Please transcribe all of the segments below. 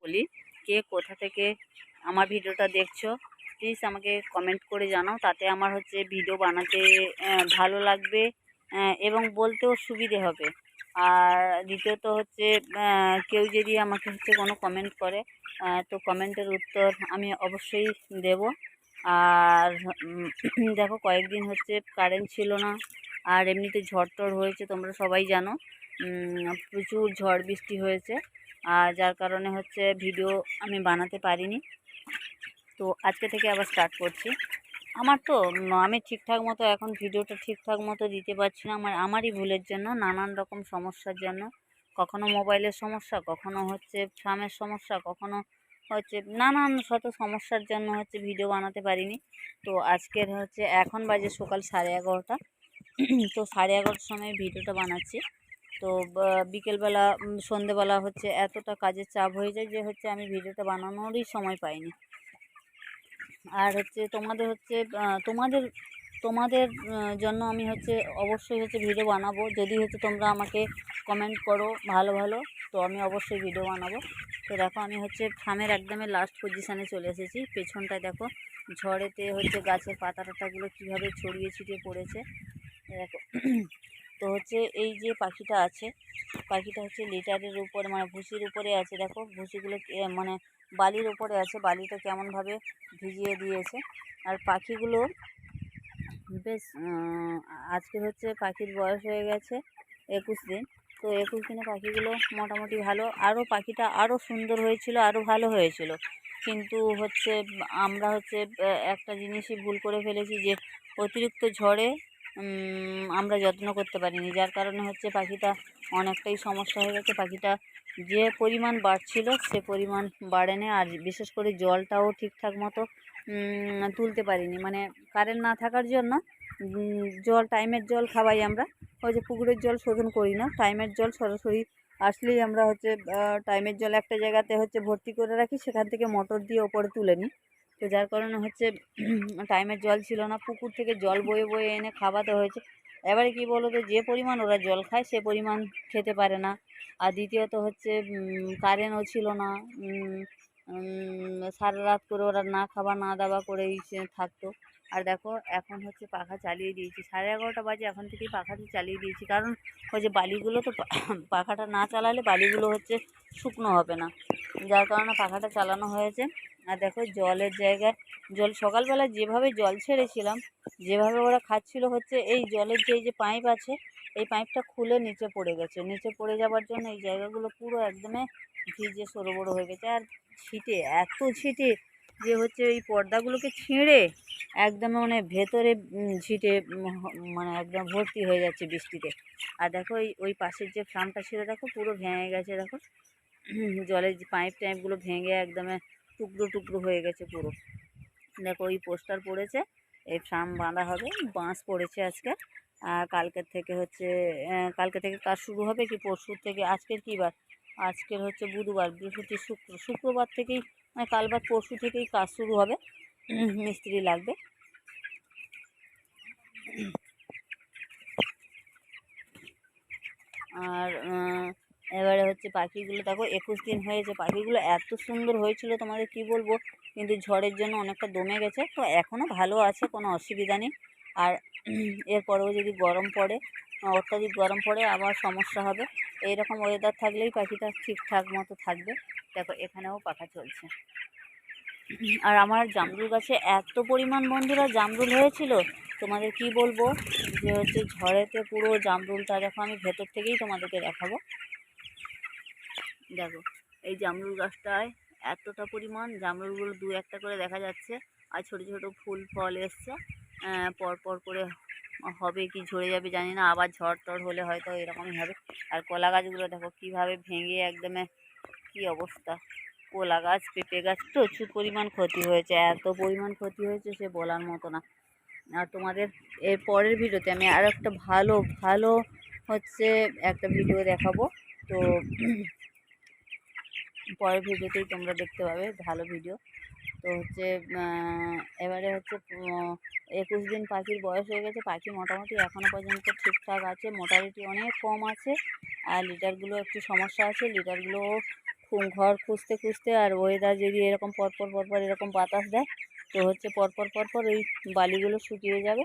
বলি, কে কোথা থেকে আমার ভিডিওটা দেখছো প্লিজ আমাকে কমেন্ট করে জানাও, তাতে আমার হচ্ছে ভিডিও বানাতে ভালো লাগবে এবং বলতেও সুবিধে হবে। আর দ্বিতীয়ত হচ্ছে কেউ যদি আমাকে হচ্ছে কোনো কমেন্ট করে তো কমেন্টের উত্তর আমি অবশ্যই দেব। আর দেখো কয়েকদিন হচ্ছে কারেন্ট ছিল না, আর এমনিতে ঝড় টড় হয়েছে, তোমরা সবাই জানো। প্রচুর ঝড় বৃষ্টি হয়েছে, আর যার কারণে হচ্ছে ভিডিও আমি বানাতে পারিনি। তো আজকে থেকে আবার স্টার্ট করছি। আমার তো আমি ঠিকঠাক মতো এখন ভিডিওটা ঠিকঠাক মতো দিতে পারছি না, আমারই ভুলের জন্য, নানান রকম সমস্যার জন্য। কখনো মোবাইলের সমস্যা, কখনো হচ্ছে ফার্মের সমস্যা, কখনো হচ্ছে নানান শত সমস্যার জন্য হচ্ছে ভিডিও বানাতে পারিনি। তো আজকের হচ্ছে এখন বাজে সকাল 11:30। তো 11:30 সময় ভিডিওটা বানাচ্ছি। তো বিকেলবেলা সন্ধেবেলা হচ্ছে এতটা কাজের চাপ হয়ে যায় যে হচ্ছে আমি ভিডিওটা বানানোরই সময় পাইনি। আর হচ্ছে তোমাদের হচ্ছে তোমাদের তোমাদের জন্য আমি হচ্ছে অবশ্যই হচ্ছে ভিডিও বানাবো, যদি হচ্ছে তোমরা আমাকে কমেন্ট করো ভালো ভালো, তো আমি অবশ্যই ভিডিও বানাবো। তো দেখো আমি হচ্ছে ফার্মের একদমই লাস্ট পজিশানে চলে এসেছি। পেছনটায় দেখো ঝড়েতে হচ্ছে গাছের পাতা টাতাগুলো কীভাবে ছড়িয়ে ছিটিয়ে পড়েছে দেখো। তো হচ্ছে এই যে পাখিটা আছে, পাখিটা হচ্ছে লিটারের উপরে মানে ভুসির উপরে আছে। দেখো ভুসিগুলো মানে বালির উপরে আছে, বালিটা কেমনভাবে ভিজিয়ে দিয়েছে। আর পাখিগুলো বেশ আজকে হচ্ছে পাখির বয়স হয়ে গেছে 21 দিন। তো 21 দিনে পাখিগুলো মোটামুটি ভালো, আরও পাখিটা আরও সুন্দর হয়েছিল, আরও ভালো হয়েছিল। কিন্তু হচ্ছে আমরা হচ্ছে একটা জিনিসই ভুল করে ফেলেছি, যে অতিরিক্ত ঝড়ে আমরা যত্ন করতে পারিনি, যার কারণে হচ্ছে পাখিটা অনেকটাই সমস্যা হয়ে গেছে। পাখিটা যে পরিমাণ বাড়ছিল সে পরিমাণ বাড়েনি, আর বিশেষ করে জলটাও ঠিকঠাক মতো তুলতে পারিনি, মানে কারেন্ট না থাকার জন্য জল টাইমের জল খাওয়াই আমরা, ওই যে পুকুরের জল শোধন করি না, টাইমের জল সরাসরি আসলেই আমরা হচ্ছে টাইমের জল একটা জায়গাতে হচ্ছে ভর্তি করে রাখি, সেখান থেকে মোটর দিয়ে ওপরে তুলে নিই। তো যার কারণে হচ্ছে টাইমের জল ছিল না, পুকুর থেকে জল বয়ে বয়ে এনে খাওয়াতে হয়েছে। এবারে কি বলো তো, যে পরিমাণ ওরা জল খায় সে পরিমাণ খেতে পারে না। আর দ্বিতীয়ত হচ্ছে কারেন্টও ছিল না, সারা রাত করে ওরা না খাওয়া না দাওয়া করেই থাকতো। আর দেখো এখন হচ্ছে পাখা চালিয়ে দিয়েছি, 11:30 বাজে, এখন থেকেই পাখাটি চালিয়ে দিয়েছি, কারণ ওই যে বালিগুলো তো পাখাটা না চালালে বালিগুলো হচ্ছে শুকনো হবে না, যার কারণে পাখাটা চালানো হয়েছে। আর দেখো জলের জায়গায় জল সকালবেলা যেভাবে জল ছেড়েছিলাম, যেভাবে ওরা খাচ্ছিল, হচ্ছে এই জলের যে পাইপ আছে এই পাইপটা খুলে নিচে পড়ে গেছে, নিচে পড়ে যাওয়ার জন্য এই জায়গাগুলো পুরো একদমই ভিজে সরো হয়ে গেছে। আর ছিটে এত ছিটে যে হচ্ছে এই পর্দাগুলোকে ছিঁড়ে একদম মানে ভেতরে ছিটে মানে একদম ভর্তি হয়ে যাচ্ছে বৃষ্টিতে। আর দেখো ওই পাশের যে ফার্মটা ছিল দেখো পুরো ভেঙে গেছে, দেখো জলের যে পাইপ টাইপগুলো ভেঙে একদম টুকরো টুকরো হয়ে গেছে পুরো। দেখো ওই পোস্টার পড়েছে, এই ফার্ম বাঁধা হবে, বাঁশ পড়েছে আজকে। আর কালকের থেকে হচ্ছে কালকে থেকে কাজ শুরু হবে কি পরশুর থেকে, আজকের কী বার, আজকের হচ্ছে বুধবার, বৃহস্পতি শুক্রবার থেকেই মানে কাল বা পরশু থেকেই কাজ শুরু হবে, মিস্ত্রি লাগবে। আর এবারে হচ্ছে পাখিগুলো দেখো 21 দিন হয়েছে, পাখিগুলো এত সুন্দর হয়েছিল তোমাদের কি বলবো, কিন্তু ঝড়ের জন্য অনেকটা দমে গেছে, তো এখনও ভালো আছে, কোনো অসুবিধা নেই। আর এরপরেও যদি গরম পড়ে, অত্যাধিক গরম পড়ে আবার সমস্যা হবে। এইরকম ওয়েদার থাকলেই পাখিটা ঠিকঠাক মতো থাকবে। দেখো এখানেও পাখা চলছে। আর আমার জামরুল গাছে এত পরিমাণ বন্ধুরা জামরুল হয়েছিল তোমাদের কি বলবো, যে হচ্ছে ঝড়েতে পুরো জামরুলটা দেখো, আমি ভেতর থেকেই তোমাদেরকে দেখাবো। দেখো এই জামরুল গাছটায় এতটা পরিমাণ জামরুলগুলো দু একটা করে দেখা যাচ্ছে, আর ছোট ছোট ফুল ফল এসছে, পরপর করে হবে কি ঝরে যাবে জানি না, আবার ঝড় টড় হলে হয়তো এরকমই হবে। আর কলা গাছগুলো দেখো কীভাবে ভেঙে একদমে কী অবস্থা, কলা গাছ পেঁপে গাছ প্রচুর পরিমাণ ক্ষতি হয়েছে, এত পরিমাণ ক্ষতি হয়েছে সে বলার মতো না। আর তোমাদের এর পরের ভিডিওতে আমি আরও একটা ভালো ভালো হচ্ছে একটা ভিডিও দেখাবো। তো পরের ভিডিওতেই তোমরা দেখতে পাবে ভালো ভিডিও। তো হচ্ছে এবারে হচ্ছে 21 দিন পাখির বয়স হয়ে গেছে, পাখি মোটামুটি এখনও পর্যন্ত ঠিকঠাক আছে, মোটামুটি অনেক কম আছে। আর লিটারগুলো একটু সমস্যা আছে, লিটারগুলো ঘর খুঁজতে খুঁজতে আর ওয়েদার যদি এরকম পরপর পরপর এরকম বাতাস দেয় তো হচ্ছে পরপর পরপর ওই বালিগুলো শুকিয়ে যাবে।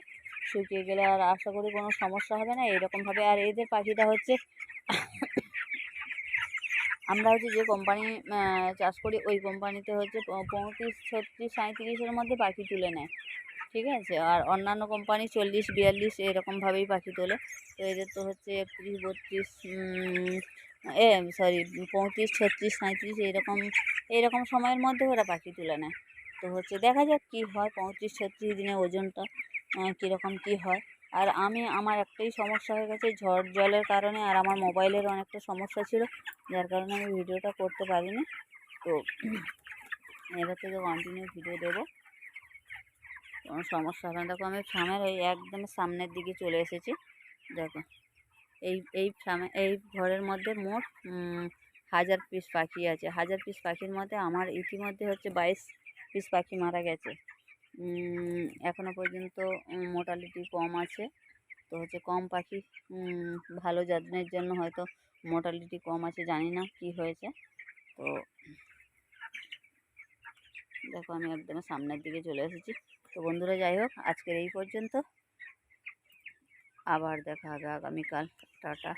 শুকিয়ে গেলে আর আশা করি কোনো সমস্যা হবে না এরকমভাবে। আর এদের পাখিটা হচ্ছে আমরা হচ্ছে যে কোম্পানি চাষ করি ওই কোম্পানিতে হচ্ছে 35, 36, 37-এর মধ্যে পাখি তুলে নেয়, ঠিক আছে। আর অন্যান্য কোম্পানি 40, 42 এরকমভাবেই পাখি তোলে। তো এদের তো হচ্ছে 31, 32 সরি 35, 36, 37 এইরকম সময়ের মধ্যে ওরা পাখি তুলে নেয়। তো হচ্ছে দেখা যাক কী হয় 35, 36 দিনে ওজনটা কীরকম কী হয়। আর আমার একটাই সমস্যা হয়ে গেছে ঝড় জলের কারণে, আর আমার মোবাইলের অনেকটা সমস্যা ছিল যার কারণে আমি ভিডিওটা করতে পারিনি। তো এবার থেকে কন্টিনিউ ভিডিও দেবো, কোনো সমস্যা হবে না। দেখো আমি ফার্মের ওই একদম সামনের দিকে চলে এসেছি। দেখো এই ঘরের মধ্যে মোট 1000 পিস পাখি আছে। 1000 পিস পাখির মধ্যে আমার ইতিমধ্যে হচ্ছে 22 পিস পাখি মারা গেছে। এখনও পর্যন্ত মোর্টালিটি কম আছে। তো হচ্ছে কম পাখি, ভালো যত্নের জন্য হয়তো মোর্টালিটি কম আছে, জানি না কি হয়েছে। তো দেখো আমি একদম সামনের দিকে চলে এসেছি। তো বন্ধুরা যাই হোক আজকের এই পর্যন্ত, আবার দেখা হবে আগামীকাল। টাটা।